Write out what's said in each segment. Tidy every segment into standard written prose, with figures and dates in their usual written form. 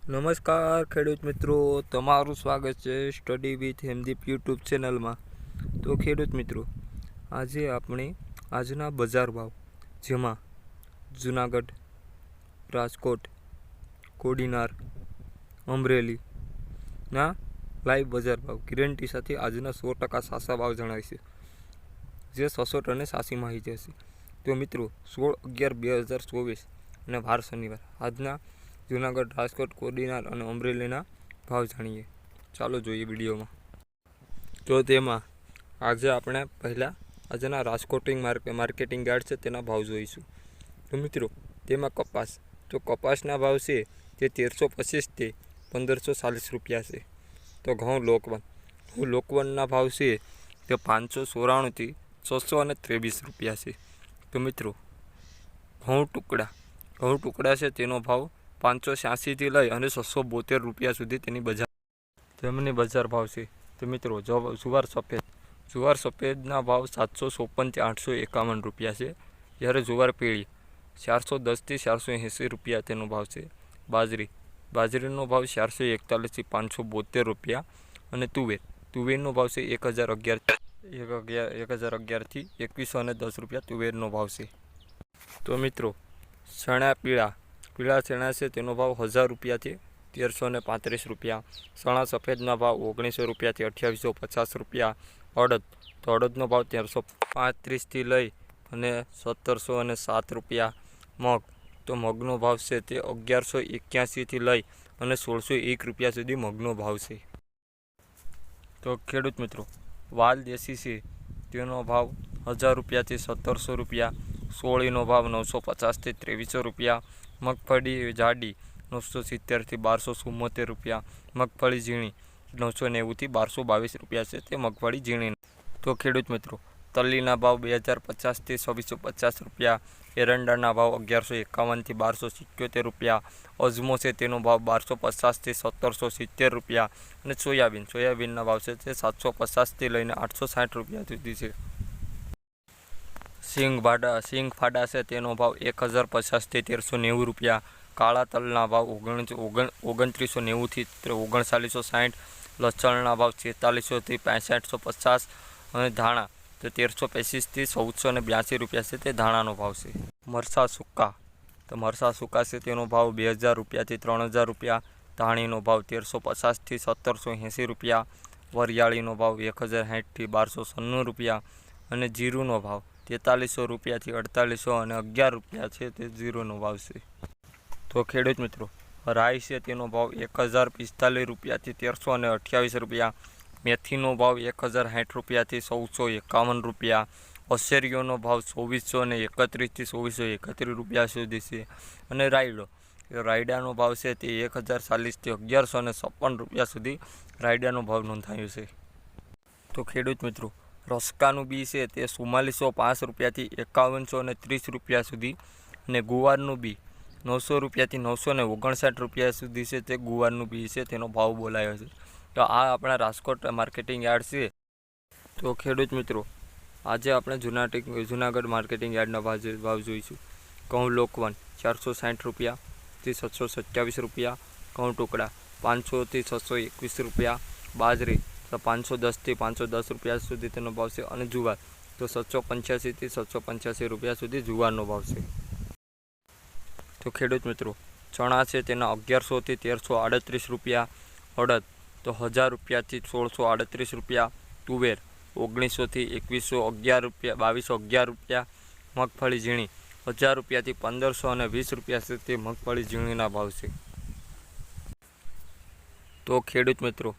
નમસ્કાર ખેડૂત મિત્રો, તમારું સ્વાગત છે સ્ટડી વિથ હેમદીપ યુટ્યુબ ચેનલમાં। તો ખેડૂત મિત્રો, આજે આપણે આજના બજાર ભાવ, જેમાં જૂનાગઢ, રાજકોટ, કોડીનાર, અમરેલીના લાઈવ બજાર ભાવ ગેરંટી સાથે આજના 100% સાચા ભાવ જણાવીશું, જે સચોટ અને સાચી માહિતી હશે। તો મિત્રો, 16/11/2024 અને વાર શનિવાર આજના જૂનાગઢ, રાજકોટ, કોડીનાર અને અમરેલીના ભાવ જાણીએ। ચાલો જોઈએ વિડીયોમાં। તો તેમાં આજે આપણે પહેલાં આજના રાજકોટિંગ માર્કેટિંગ યાર્ડ છે તેના ભાવ જોઈશું। તો મિત્રો, તેમાં કપાસ, તો કપાસના ભાવ છે તે 1325થી 1540 રૂપિયા છે। તો ઘઉં લોકવનના ભાવ છે તે 594થી 623 રૂપિયા છે। તો મિત્રો, ઘઉં ટુકડા છે તેનો ભાવ 586થી લઈ અને 672 રૂપિયા સુધી તેમની બજાર ભાવ છે। તો મિત્રો, જુવાર સફેદના ભાવ 754થી 851 રૂપિયા છે, જ્યારે જુવાર પીળી 410થી 480 રૂપિયા તેનો ભાવ છે। બાજરીનો ભાવ 441થી 572 રૂપિયા અને તુવેરનો ભાવ છે 1011થી 2110 રૂપિયા તુવેરનો ભાવ છે। તો મિત્રો, ચણા પીળા ચણા છે તેનો ભાવ 1000 રૂપિયાથી 1335 રૂપિયા। ચણા સફેદના ભાવ 1900 રૂપિયાથી 2850 રૂપિયા। અડદનો ભાવ 1335થી લઈ અને 1707 રૂપિયા। મગનો ભાવ છે તે 1181થી લઈ અને 1601 રૂપિયા સુધી મગનો ભાવ છે। તો ખેડૂત મિત્રો, વાલ દેશી છે તેનો ભાવ 1000 રૂપિયાથી 1700 રૂપિયા। સોળીનો ભાવ 950થી 2300 રૂપિયા। મગફળી જાડી 970થી 1274 રૂપિયા। મગફળી ઝીણી 990થી 1222 રૂપિયા છે તે મગફળી ઝીણી। તો ખેડૂત મિત્રો, તલીના ભાવ 2050થી 2650 રૂપિયા। એરંડાના ભાવ 1151થી 1277 રૂપિયા। અજમો છે તેનો ભાવ 1250થી 1770 રૂપિયા અને સોયાબીનના ભાવ છે તે 750થી લઈને 860 રૂપિયા સુધી છે। સિંગ ફાડા છે તેનો ભાવ 1050થી 1390 રૂપિયા। કાળા તલના ભાવ 2990થી 3960। લસણના ભાવ 4600થી 6550 અને ધાણા તો 1385થી 1482 રૂપિયા છે તે ધાણાનો ભાવ છે। મરચાં સૂકા છે તેનો ભાવ 2000 રૂપિયાથી 3000 રૂપિયા। ધાણીનો ભાવ 1350થી 1780 રૂપિયા। વરિયાળીનો ભાવ 1060થી 1296 રૂપિયા અને જીરુનો ભાવ 4300 રૂપિયાથી 4800 અને 11 રૂપિયા છે તે જીરુનો ભાવ છે। તો ખેડૂત મિત્રો, રાઈ છે તેનો ભાવ 1045 રૂપિયાથી 1328 રૂપિયા। મેથીનો ભાવ 1060 રૂપિયાથી 1451 રૂપિયા। અશેરીઓનો ભાવ 2431થી 2431 રૂપિયા સુધી છે। અને રાયડાનો ભાવ છે તે 1040થી 1156 રૂપિયા સુધી રાયડાનો ભાવ નોંધાયો છે। તો ખેડૂત મિત્રો, રસકાનું બી છે તે 4405 રૂપિયાથી 5130 રૂપિયા સુધી અને ગુવારનું બી 900 રૂપિયાથી 959 રૂપિયા સુધી છે તે ગુવારનું બી છે તેનો ભાવ બોલાયો છે। તો આ આપણા રાજકોટ માર્કેટિંગ યાર્ડ છે। તો ખેડૂત મિત્રો, આજે આપણે જૂનાગઢ માર્કેટિંગ યાર્ડના ભાવ જોઈશું। ઘઉં લોકવન 460 રૂપિયાથી 727 રૂપિયા। ઘઉં ટુકડા 500થી 621 રૂપિયા। બાજરી તો 510થી 510 રૂપિયા સુધી તેનો ભાવ છે અને જુવાર તો 785થી 785 રૂપિયા સુધી જુવારનો ભાવ છે। તો ખેડૂત મિત્રો, ચણા છે તેના 1100થી 1338 રૂપિયા। અડદ તો 1000 રૂપિયાથી 1638 રૂપિયા। તુવેર 1900થી 2111 રૂપિયા 2211 રૂપિયા। મગફળી ઝીણી 1000 રૂપિયાથી 1520 રૂપિયા છે તે મગફળી ઝીણીના ભાવ છે। તો ખેડૂત મિત્રો,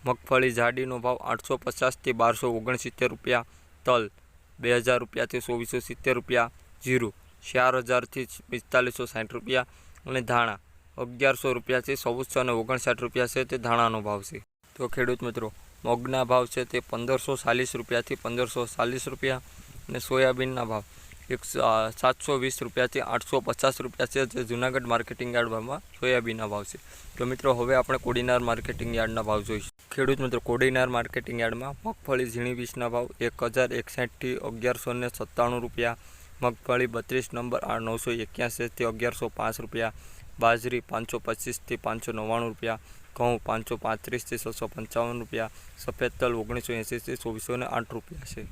મગફળી જાડીનો ભાવ 850થી 1269 રૂપિયા। તલ 2000 રૂપિયાથી 2470 રૂપિયા। જીરું 4000થી 4560 રૂપિયા અને ધાણા 1100 રૂપિયાથી 1459 રૂપિયા છે તે ધાણાનો ભાવ છે। તો ખેડૂત મિત્રો, મગના ભાવ છે તે 1540 રૂપિયાથી 1540 રૂપિયા અને સોયાબીનના ભાવ 720 રૂપિયાથી 850 રૂપિયા છે જે જૂનાગઢ માર્કેટિંગ યાર્ડ ભાવમાં સોયાબીનના ભાવ છે। તો મિત્રો, હવે આપણે કોડીનાર માર્કેટિંગ યાર્ડના ભાવ જોઈશું। ખેડૂત મિત્રો, કોડીનાર માર્કેટિંગ યાર્ડમાં મગફળી ઝીણી 20ના ભાવ 1061થી 1197 રૂપિયા। મગફળી 32 નંબર 981થી 1105 રૂપિયા। બાજરી 525થી 599 રૂપિયા, ઘઉં 535થી 655 રૂપિયા, સફેદ તલ 1980થી 2408 રૂપિયા છે.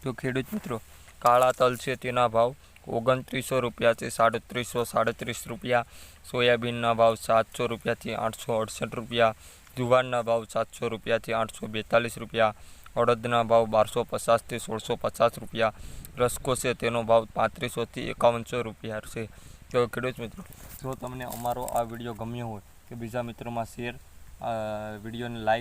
જો ખેડૂત મિત્રો કાળા તલ છે તેના ભાવ 2900 રૂપિયાથી 3737 રૂપિયા, સોયાબીનના ભાવ 700 રૂપિયાથી 868 રૂપિયા, જુવારના ભાવ 700 રૂપિયાથી 842 રૂપિયા, અડદના ભાવ 1250થી 1650 રૂપિયા, રસકો છે તેનો ભાવ 3500થી 5100 રૂપિયા છે. તો ખેડૂત મિત્રો જો તમને અમારો આ વિડીયો ગમ્યો હોય તો બીજા મિત્રોમાં શેર, વિડીયોને લાઈક